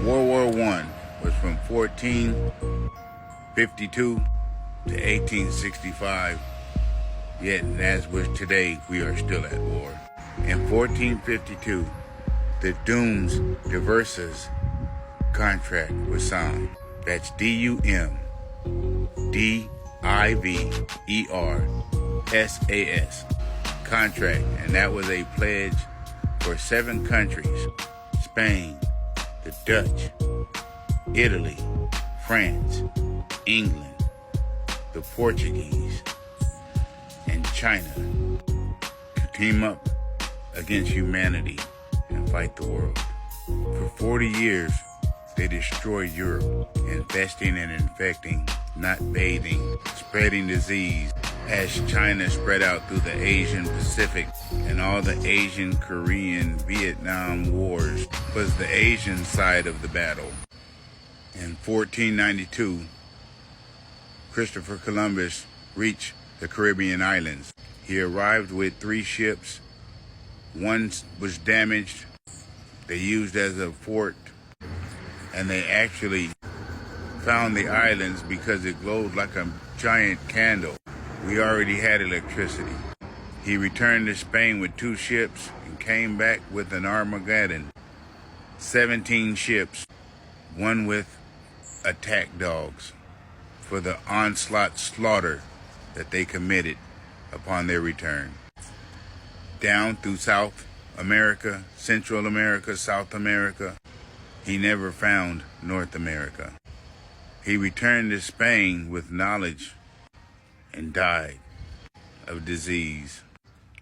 World War I was from 1452 to 1865, yet as with today, we are still at war. In 1452, the Dooms Diversas contract was signed. That's DUMDIVERSAS contract, and that was a pledge for 7 countries: Spain, the Dutch, Italy, France, England, the Portuguese, and China to team up against humanity and fight the world. For 40 years, they destroyed Europe, infesting and infecting, not bathing, spreading disease, as China spread out through the Asian Pacific, and all the Asian, Korean, Vietnam wars was the Asian side of the battle. In 1492, Christopher Columbus reached the Caribbean islands. He arrived with 3 ships. One was damaged. They used as a fort, and they actually found the islands because it glowed like a giant candle. We already had electricity. He returned to Spain with 2 ships and came back with an Armageddon. 17 ships, one with attack dogs for the onslaught slaughter that they committed upon their return. Down through South America, Central America, South America, he never found North America. He returned to Spain with knowledge and died of disease.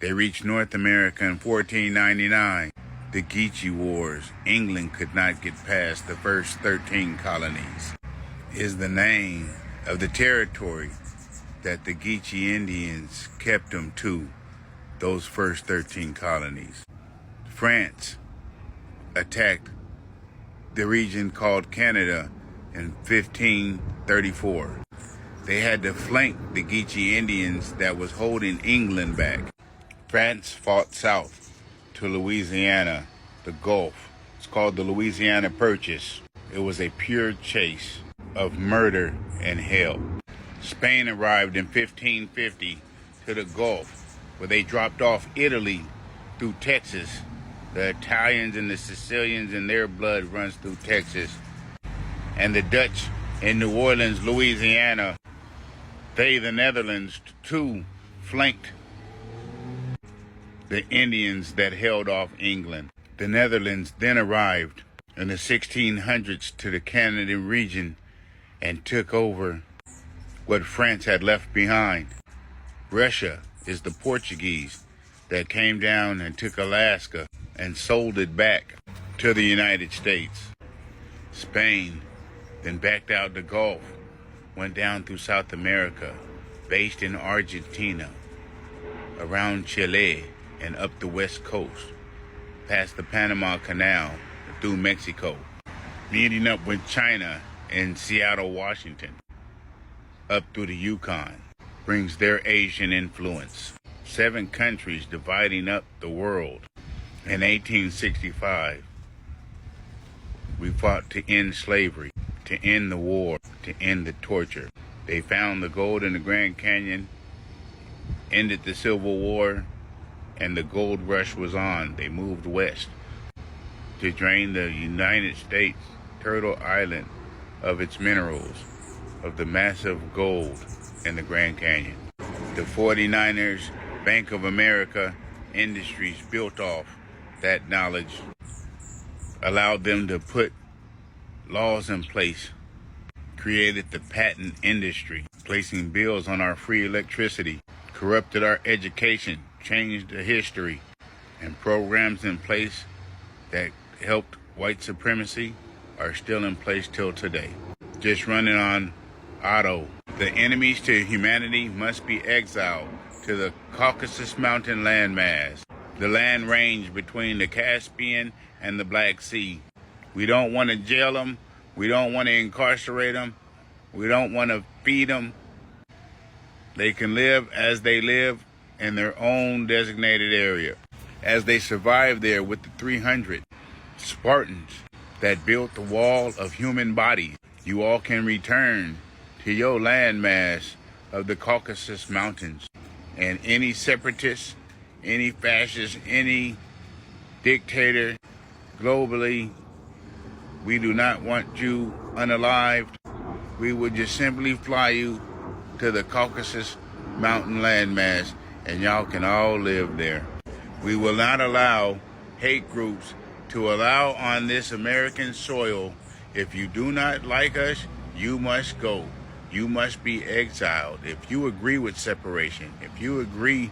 They reached North America in 1499. The Geechee Wars. England could not get past the first 13 colonies. Is the name of the territory that the Geechee Indians kept them to, those first 13 colonies. France attacked the region called Canada in 1534. They had to flank the Geechee Indians that was holding England back. France fought south to Louisiana, the Gulf. It's called the Louisiana Purchase. It was a pure chase of murder and hell. Spain arrived in 1550 to the Gulf, where they dropped off Italy through Texas. The Italians and the Sicilians and their blood runs through Texas. And the Dutch in New Orleans, Louisiana, they, the Netherlands, too, flanked the Indians that held off England. The Netherlands then arrived in the 1600s to the Canadian region and took over what France had left behind. Russia is the Portuguese that came down and took Alaska and sold it back to the United States. Spain then backed out the Gulf, went down through South America, based in Argentina, around Chile, and up the west coast, past the Panama Canal, through Mexico, meeting up with China in Seattle, Washington, up through the Yukon, brings their Asian influence. 7 countries dividing up the world. In 1865, we fought to end slavery, to end the war, to end the torture. They found the gold in the Grand Canyon, ended the Civil War, and the gold rush was on. They moved west to drain the United States, Turtle Island, of its minerals, of the massive gold in the Grand Canyon. The 49ers, Bank of America, Industries built off that knowledge, allowed them to put laws in place, created the patent industry, placing bills on our free electricity, corrupted our education, changed the history, and programs in place that helped white supremacy are still in place till today. Just running on auto. The enemies to humanity must be exiled to the Caucasus Mountain landmass, the land range between the Caspian and the Black Sea. We don't want to jail them. We don't want to incarcerate them. We don't want to feed them. They can live as they live in their own designated area. As they survive there with the 300 Spartans that built the wall of human bodies. You all can return to your landmass of the Caucasus Mountains. And any separatist, any fascist, any dictator globally, we do not want you unalived. We would just simply fly you to the Caucasus Mountain landmass, and y'all can all live there. We will not allow hate groups to allow on this American soil. If you do not like us, you must go. You must be exiled. If you agree with separation, if you agree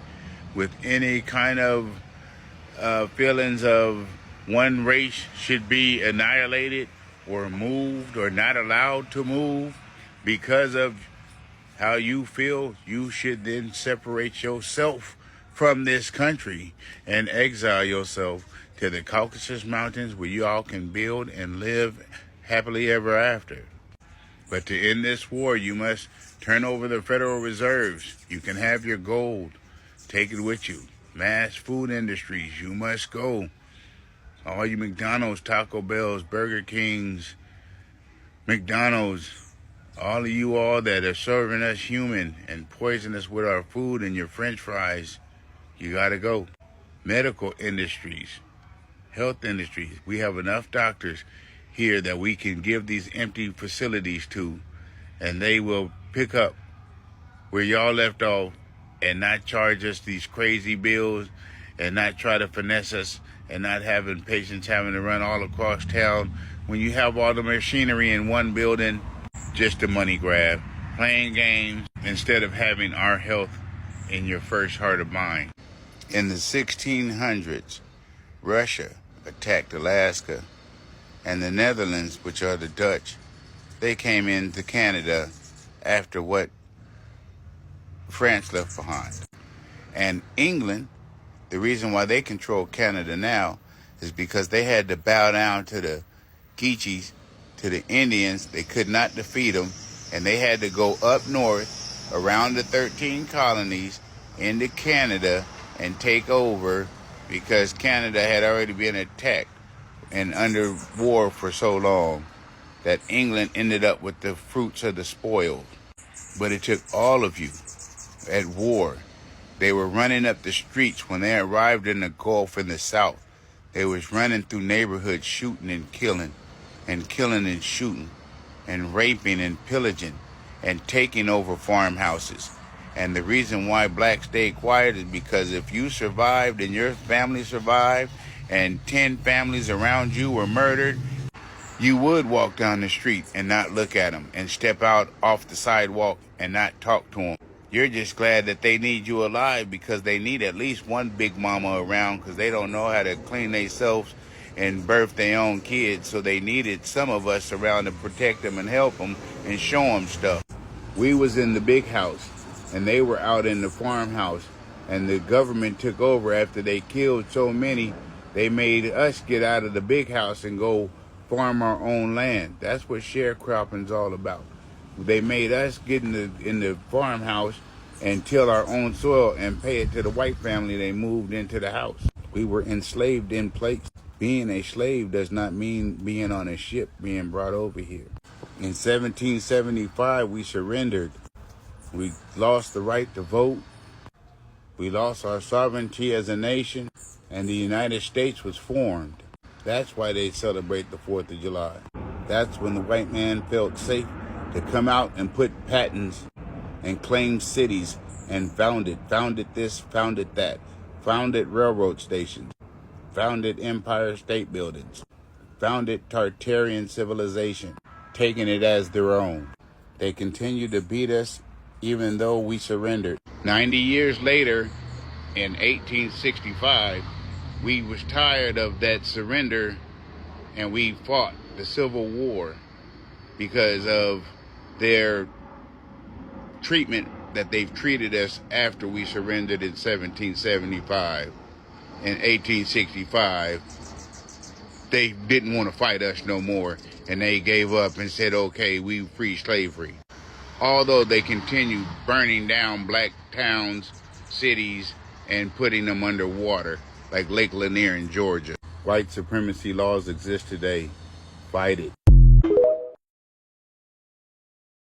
with any kind of feelings of one race should be annihilated or moved or not allowed to move because of how you feel, you should then separate yourself from this country and exile yourself to the Caucasus Mountains where you all can build and live happily ever after. But to end this war, you must turn over the Federal Reserves. You can have your gold. Take it with you. Mass food industries, you must go. All you McDonald's, Taco Bells, Burger Kings, McDonald's, all of you all that are serving us human and poison us with our food and your French fries, you gotta go. Medical industries, health industries, we have enough doctors here that we can give these empty facilities to, and they will pick up where y'all left off and not charge us these crazy bills and not try to finesse us and not having patients having to run all across town when you have all the machinery in one building, just a money grab, playing games instead of having our health in your first heart of mind. In the 1600s, Russia attacked Alaska, and the Netherlands, which are the Dutch, they came into Canada after what France left behind. And England, the reason why they control Canada now is because they had to bow down to the Geechees, to the Indians. They could not defeat them, and they had to go up north around the 13 colonies into Canada and take over because Canada had already been attacked and under war for so long that England ended up with the fruits of the spoils. But it took all of you at war. They were running up the streets when they arrived in the Gulf in the South. They was running through neighborhoods shooting and killing and shooting and raping and pillaging and taking over farmhouses. And the reason why blacks stayed quiet is because if you survived and your family survived and 10 families around you were murdered, you would walk down the street and not look at them and step out off the sidewalk and not talk to them. You're just glad that they need you alive because they need at least one big mama around because they don't know how to clean themselves and birth their own kids. So they needed some of us around to protect them and help them and show them stuff. We was in the big house and they were out in the farmhouse, and the government took over after they killed so many. They made us get out of the big house and go farm our own land. That's what sharecropping's all about. They made us get in the farmhouse and till our own soil and pay it to the white family they moved into the house. We were enslaved in place. Being a slave does not mean being on a ship being brought over here. In 1775, we surrendered. We lost the right to vote. We lost our sovereignty as a nation, and the United States was formed. That's why they celebrate the 4th of July. That's when the white man felt safe to come out and put patents and claim cities and founded this, founded that, founded railroad stations, founded Empire State Buildings, founded Tartarian civilization, taking it as their own. They continue to beat us even though we surrendered. 90 years later, in 1865, we was tired of that surrender and we fought the Civil War because of their treatment that they've treated us after we surrendered in 1775. In 1865, they didn't want to fight us no more, and they gave up and said, okay, we free slavery. Although they continued burning down black towns, cities, and putting them underwater, like Lake Lanier in Georgia. White supremacy laws exist today fight it.